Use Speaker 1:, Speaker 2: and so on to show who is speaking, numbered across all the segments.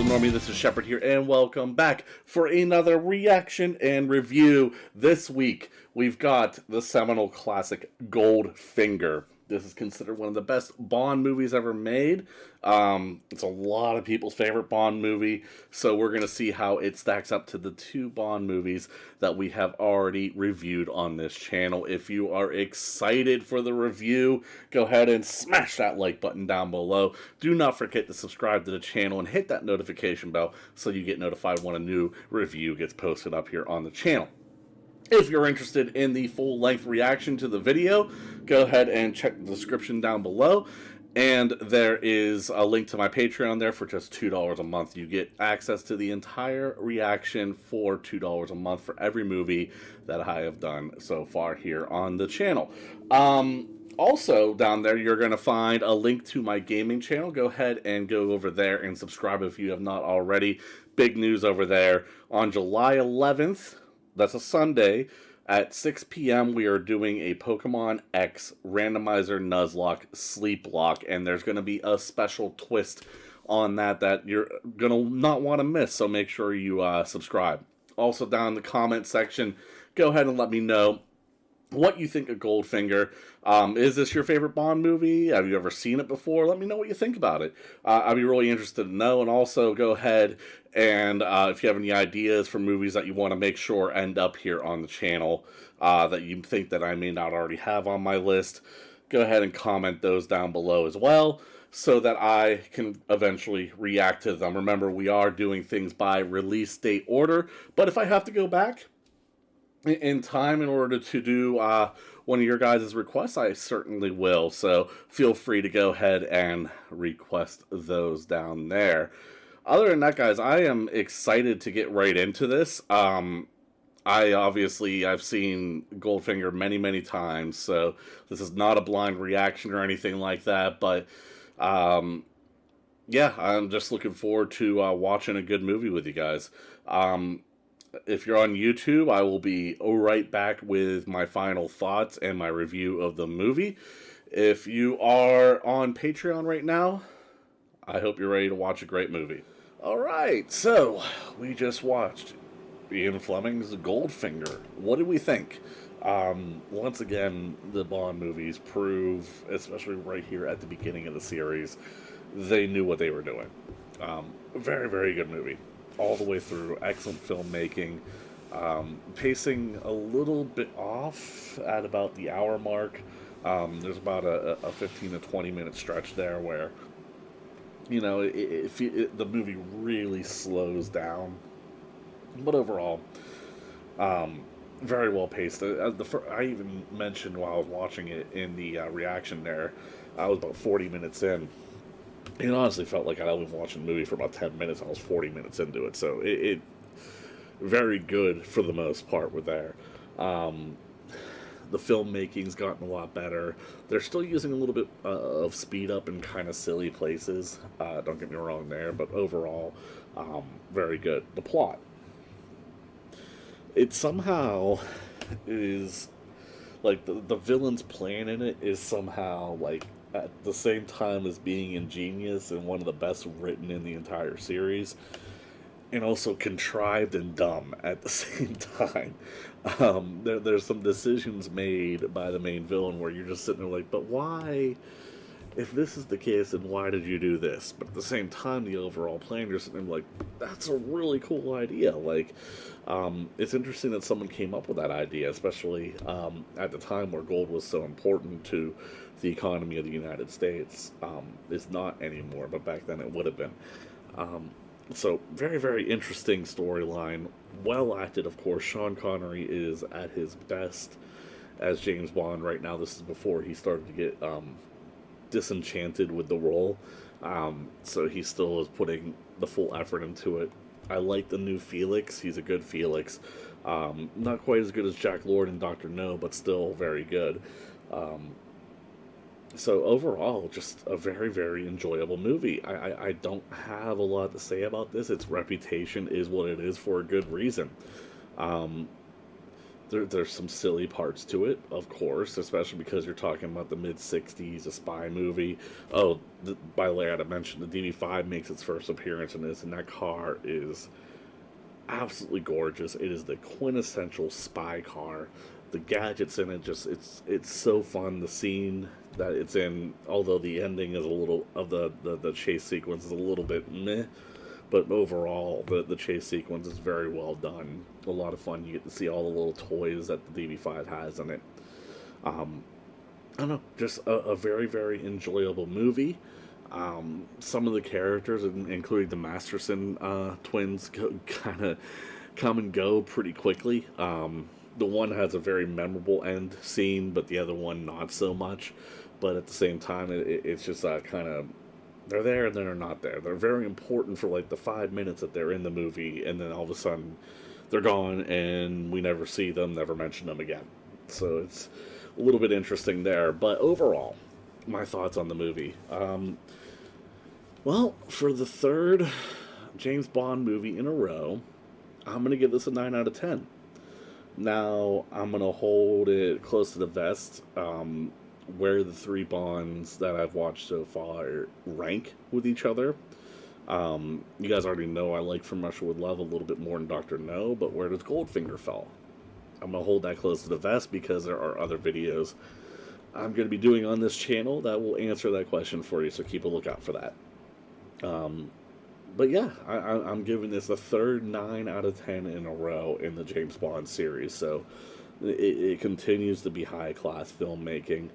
Speaker 1: Hello, Normie. This is Shepard here, and welcome back for another reaction and review. This week, we've got the seminal classic Goldfinger. This is considered one of the best Bond movies ever made. It's a lot of people's favorite Bond movie, so we're going to see how it stacks up to the two Bond movies that we have already reviewed on this channel. If you are excited for the review, go ahead and smash that like button down below. Do not forget to subscribe to the channel and hit that notification bell so you get notified when a new review gets posted up here on the channel. If you're interested in the full-length reaction to the video, go ahead and check the description down below. And there is a link to my Patreon there for just $2 a month. You get access to the entire reaction for $2 a month for every movie that I have done so far here on the channel. Also, down there, you're going to find a link to my gaming channel. Go ahead and go over there and subscribe if you have not already. Big news over there. On July 11th, that's a Sunday, at 6 p.m. we are doing a Pokemon X Randomizer Nuzlocke Sleep Lock, and there's going to be a special twist on that you're going to not want to miss, so make sure you subscribe. Also, down in the comment section, go ahead and let me know what you think of Goldfinger. Is this your favorite Bond movie? Have you ever seen it before? Let me know what you think about it. I'd be really interested to know. And also go ahead and if you have any ideas for movies that you want to make sure end up here on the channel that you think that I may not already have on my list, go ahead and comment those down below as well, so that I can eventually react to them. Remember, we are doing things by release date order, but if I have to go back in time in order to do one of your guys' requests, I certainly will. So feel free to go ahead and request those down there. Other than that, guys, I am excited to get right into this. I've seen Goldfinger many times, so this is not a blind reaction or anything like that. But yeah, I'm just looking forward to watching a good movie with you guys. If you're on YouTube, I will be right back with my final thoughts and my review of the movie. If you are on Patreon right now, I hope you're ready to watch a great movie. Alright, so we just watched Ian Fleming's Goldfinger. What did we think? Once again, the Bond movies prove, especially right here at the beginning of the series, they knew what they were doing. Very good movie. All the way through, excellent filmmaking, pacing a little bit off at about the hour mark. There's about a 15 to 20 minute stretch there where, you know, the movie really slows down, but overall, very well paced. I even mentioned while I was watching it in the reaction there, I was about 40 minutes in. It honestly felt like I was watching the movie for about 10 minutes. I was 40 minutes into it, so it very good for the most part with there. The filmmaking's gotten a lot better. They're still using a little bit of speed up in kind of silly places. Don't get me wrong there, but overall, very good. The plot. It somehow is like the villain's plan in it is somehow like at the same time as being ingenious and one of the best written in the entire series, and also contrived and dumb at the same time. There's some decisions made by the main villain where you're just sitting there like, but why? If this is the case, then why did you do this? But at the same time, the overall plan, you're sitting there like, that's a really cool idea. Like, it's interesting that someone came up with that idea, especially at the time where gold was so important to the economy of the United States. It's not anymore, but back then it would have been. So, very interesting storyline. Well acted, of course. Sean Connery is at his best as James Bond right now. This is before he started to get disenchanted with the role. So he still is putting the full effort into it. I like the new Felix. He's a good Felix. Not quite as good as Jack Lord and Dr. No, but still very good. So overall, just a very enjoyable movie. I don't have a lot to say about this. Its reputation is what it is for a good reason. There's some silly parts to it, of course, especially because you're talking about the mid '60s, a spy movie. Oh, by the way, I had to mention the DB5 makes its first appearance in this, and that car is absolutely gorgeous. It is the quintessential spy car. The gadgets in it, just it's so fun. The scene that it's in, although the ending is a little of the chase sequence is a little bit meh, but overall the chase sequence is very well done. A lot of fun. You get to see all the little toys that the DB5 has in it. Um, I don't know, just a very, very enjoyable movie. Some of the characters, including the Masterson twins, kind of come and go pretty quickly. The one has a very memorable end scene, but the other one not so much. But at the same time, it's just kind of they're there and then they're not there. They're very important for like the 5 minutes that they're in the movie, and then all of a sudden they're gone and we never see them, never mention them again. So it's a little bit interesting there. But overall, my thoughts on the movie. Well, for the third James Bond movie in a row, I'm going to give this a 9 out of 10. Now, I'm going to hold it close to the vest, where the three Bonds that I've watched so far rank with each other. You guys already know I like From Russia with Love a little bit more than Dr. No, but where does Goldfinger fall? I'm going to hold that close to the vest because there are other videos I'm going to be doing on this channel that will answer that question for you, so keep a lookout for that. But yeah, I'm giving this a third 9 out of 10 in a row in the James Bond series, so it continues to be high-class filmmaking.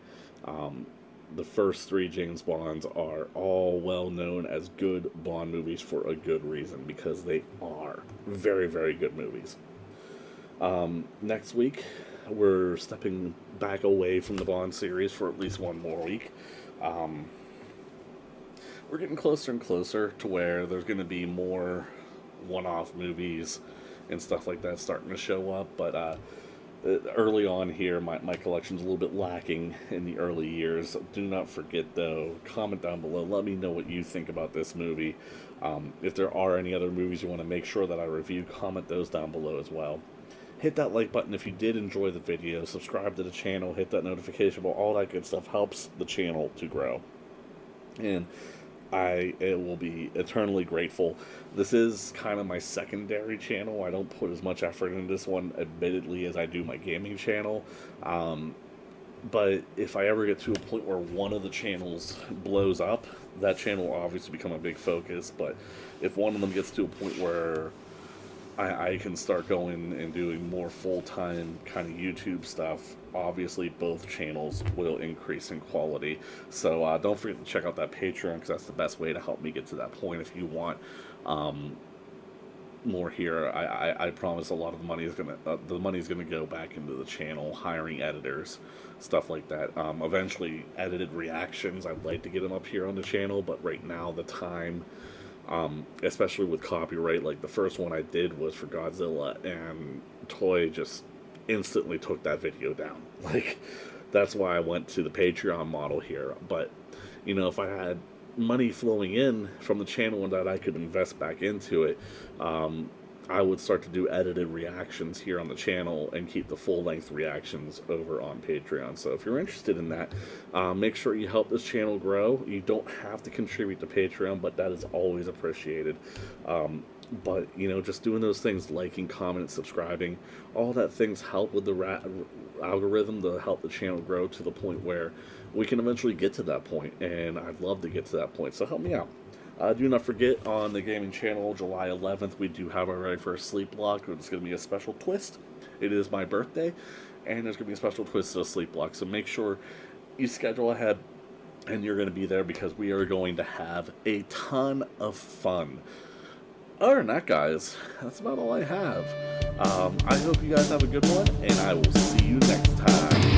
Speaker 1: The first three James Bonds are all well known as good Bond movies for a good reason, because they are very, very good movies. Next week, we're stepping back away from the Bond series for at least one more week. We're getting closer and closer to where there's going to be more one-off movies and stuff like that starting to show up, but early on here, my collection's a little bit lacking in the early years. Do not forget, though, comment down below. Let me know what you think about this movie. If there are any other movies you want to make sure that I review, comment those down below as well. Hit that like button if you did enjoy the video. Subscribe to the channel. Hit that notification bell. All that good stuff helps the channel to grow. And I will be eternally grateful. This is kind of my secondary channel. I don't put as much effort into this one, admittedly, as I do my gaming channel. But if I ever get to a point where one of the channels blows up, that channel will obviously become a big focus. But if one of them gets to a point where I can start going and doing more full-time kind of YouTube stuff, obviously both channels will increase in quality. So don't forget to check out that Patreon, because that's the best way to help me get to that point. If you want more here, I promise a lot of the money is gonna go back into the channel, hiring editors, stuff like that. Eventually, edited reactions, I'd like to get them up here on the channel, but right now the time, especially with copyright, like the first one I did was for Godzilla, and Toy just instantly took that video down. Like, that's why I went to the Patreon model here. But, you know, if I had money flowing in from the channel and that I could invest back into it, I would start to do edited reactions here on the channel and keep the full-length reactions over on Patreon. So if you're interested in that, make sure you help this channel grow. You don't have to contribute to Patreon, but that is always appreciated. But, you know, just doing those things, liking, commenting, subscribing, all that things help with the algorithm to help the channel grow to the point where we can eventually get to that point, and I'd love to get to that point, so help me out. Do not forget, on the gaming channel, July 11th, we do have our very first sleep block. It's going to be a special twist. It is my birthday, and there's going to be a special twist to the sleep block, so make sure you schedule ahead, and you're going to be there, because we are going to have a ton of fun. Other than that, guys, that's about all I have. I hope you guys have a good one, and I will see you next time.